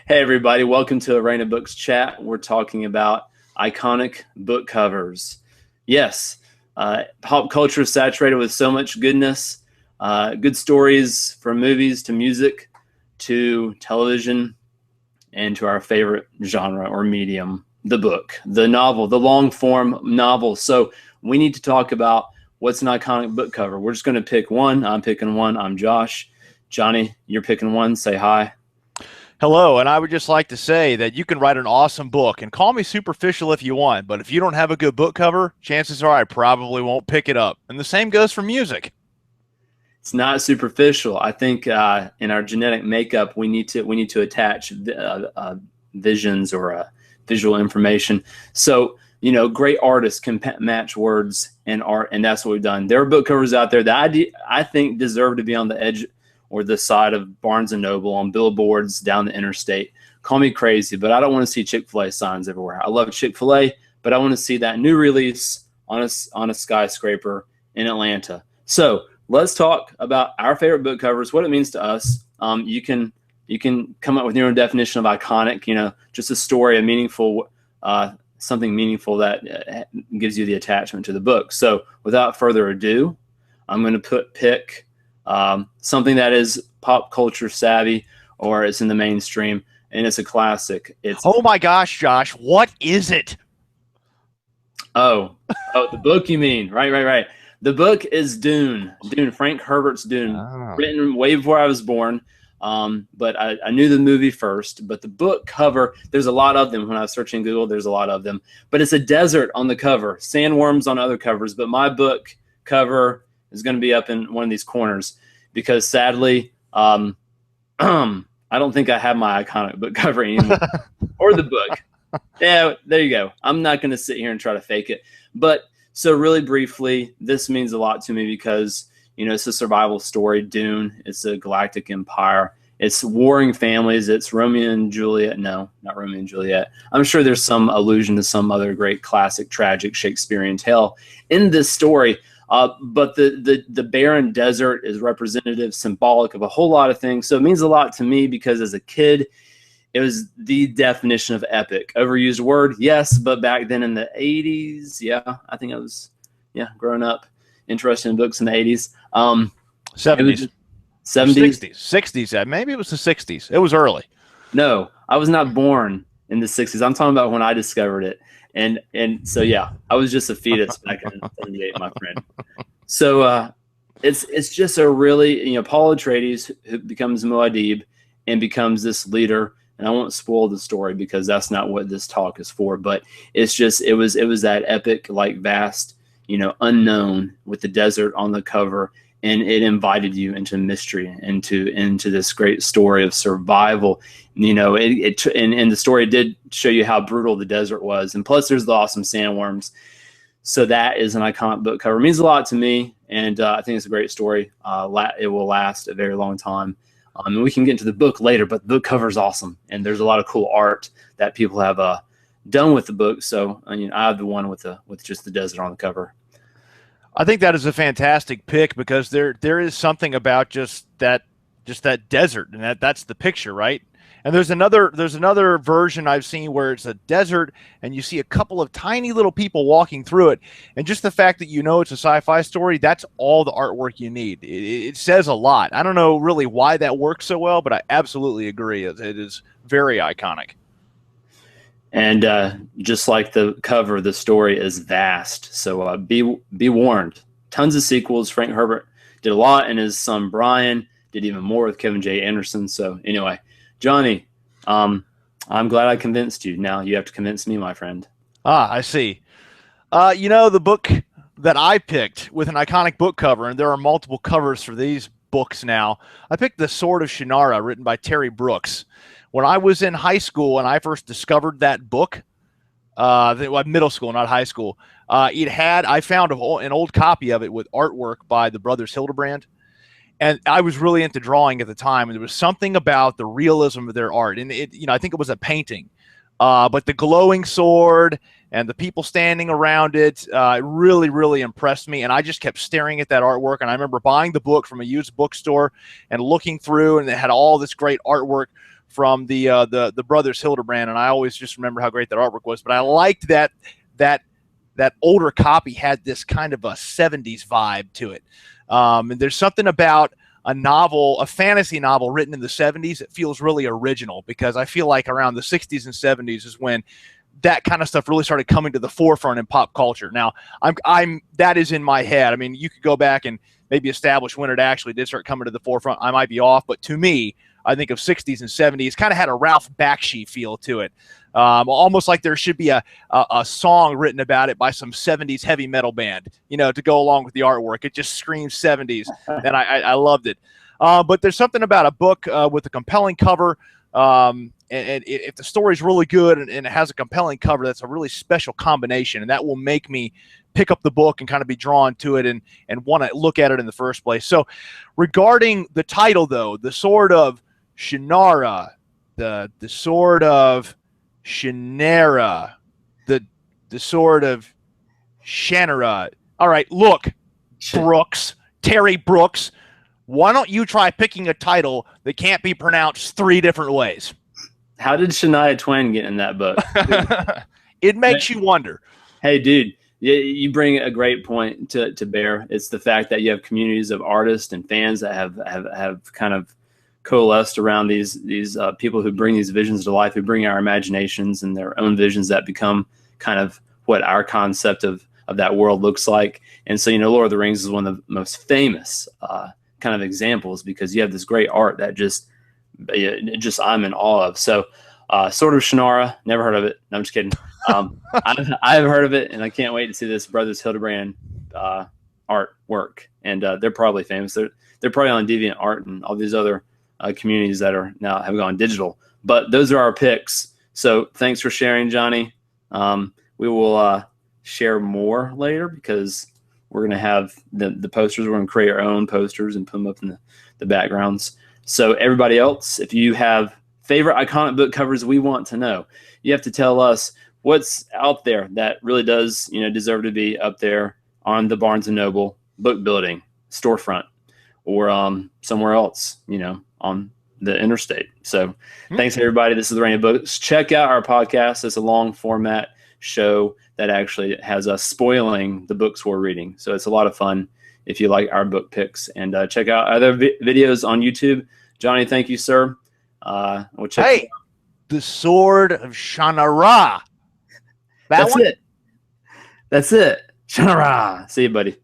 Hey everybody, welcome to Arena Books Chat. We're talking about iconic book covers. Yes, pop culture is saturated with so much goodness, good stories from movies to music to television and to our favorite genre or medium, the book, the novel, the long form novel. So we need to talk about what's an iconic book cover. We're just going to pick one. I'm picking one. I'm Josh. Johnny, you're picking one. Say hi. Hello, and I would just like to say that you can write an awesome book, and call me superficial if you want, but if you don't have a good book cover, chances are I probably won't pick it up. And the same goes for music. It's not superficial. I think in our genetic makeup, we need to attach visions or visual information. So great artists can match words and art, and that's what we've done. There are book covers out there that I think deserve to be on the edge or the side of Barnes and Noble, on billboards down the interstate. Call me crazy, but I don't want to see Chick-fil-A signs everywhere. I love Chick-fil-A, but I want to see that new release on a skyscraper in Atlanta. So let's talk about our favorite book covers, what it means to us. You can come up with your own definition of iconic. Just a story, a meaningful, something meaningful that gives you the attachment to the book. So without further ado, I'm going to pick something that is pop culture savvy, or it's in the mainstream, and it's a classic. Oh my gosh, Josh, what is it? Oh, the book you mean? Right. The book is Dune, Frank Herbert's Dune, written way before I was born. But I knew the movie first. But the book cover, there's a lot of them. When I was searching Google, there's a lot of them. But it's a desert on the cover, sandworms on other covers. But my book cover is going to be up in one of these corners because sadly, I don't think I have my iconic book cover anymore or the book. Yeah, there you go. I'm not going to sit here and try to fake it. But so really briefly, this means a lot to me because, it's a survival story, Dune. It's a galactic empire. It's warring families. It's Romeo and Juliet. No, not Romeo and Juliet. I'm sure there's some allusion to some other great classic, tragic Shakespearean tale in this story. But the barren desert is representative, symbolic of a whole lot of things. So it means a lot to me because as a kid, it was the definition of epic. Overused word, yes, but back then in the 80s, I think I was, growing up, interested in books in the 80s. 70s. 70s? 60s, maybe it was the 60s. It was early. No, I was not born in the 60s. I'm talking about when I discovered it. And so, I was just a fetus back in 78, my friend. So it's just a really, Paul Atreides, who becomes Muad'Dib and becomes this leader. And I won't spoil the story because that's not what this talk is for. But it's just, it was that epic, like vast, unknown with the desert on the cover. And it invited you into mystery, into this great story of survival. And the story did show you how brutal the desert was. And plus, there's the awesome sandworms. So that is an iconic book cover. It means a lot to me, and I think it's a great story. It will last a very long time. And we can get into the book later, but the book cover is awesome. And there's a lot of cool art that people have done with the book. So I have the one with just the desert on the cover. I think that is a fantastic pick because there is something about just that desert, and that's the picture, right? And there's another version I've seen where it's a desert and you see a couple of tiny little people walking through it, and just the fact that it's a sci-fi story, that's all the artwork you need. It says a lot. I don't know really why that works so well, but I absolutely agree. It is very iconic. And just like the cover, the story is vast. So be warned. Tons of sequels. Frank Herbert did a lot, and his son Brian did even more with Kevin J. Anderson. So anyway, Johnny, I'm glad I convinced you. Now you have to convince me, my friend. I see. The book that I picked with an iconic book cover, and there are multiple covers for these books now, I picked The Sword of Shannara, written by Terry Brooks. When I was in high school and I first discovered that book, middle school, not high school, I found an old copy of it with artwork by the brothers Hildebrand. And I was really into drawing at the time, and there was something about the realism of their art. And I think it was a painting, but the glowing sword and the people standing around it, really, really impressed me. And I just kept staring at that artwork. And I remember buying the book from a used bookstore and looking through, and it had all this great artwork from the Brothers Hildebrand, and I always just remember how great that artwork was. But I liked that older copy had this kind of a 70s vibe to it. And there's something about a fantasy novel written in the 70s, it feels really original, because I feel like around the 60s and 70s is when that kind of stuff really started coming to the forefront in pop culture. Now, that is in my head. I mean, you could go back and maybe establish when it actually did start coming to the forefront. I might be off, but to me, I think of 60s and 70s, kind of had a Ralph Bakshi feel to it. Almost like there should be a song written about it by some 70s heavy metal band, to go along with the artwork. It just screams 70s, and I loved it. But there's something about a book with a compelling cover, and if the story's really good and it has a compelling cover, that's a really special combination, and that will make me pick up the book and kind of be drawn to it and want to look at it in the first place. So regarding the title, though, The Sword of Shannara, the Sword of Shannara, the Sword of Shannara. All right, look, Terry Brooks, why don't you try picking a title that can't be pronounced 3 different ways? How did Shania Twain get in that book? It makes you wonder. Hey, dude, you bring a great point to bear. It's the fact that you have communities of artists and fans that have kind of coalesced around these people who bring these visions to life, who bring our imaginations and their own visions that become kind of what our concept of that world looks like. And so, Lord of the Rings is one of the most famous kind of examples, because you have this great art that just I'm in awe of. So Sword of Shannara, never heard of it. No, I'm just kidding. I've heard of it, and I can't wait to see this Brothers Hildebrand artwork. And they're probably famous. They're probably on DeviantArt and all these other communities that are now have gone digital. But those are our picks. So thanks for sharing, Johnny. We will share more later, because we're going to have the posters. We're going to create our own posters and put them up in the backgrounds. So everybody else, if you have favorite iconic book covers, we want to know. You have to tell us what's out there that really does, deserve to be up there on the Barnes & Noble book building storefront, or somewhere else, on the interstate. So thanks, everybody. This is the Rain of Books. Check out our podcast. It's a long format show that actually has us spoiling the books we're reading. So it's a lot of fun if you like our book picks. And check out other videos on YouTube. Johnny, thank you, sir. We'll check The Sword of Shannara. That's it. Shannara. See you, buddy.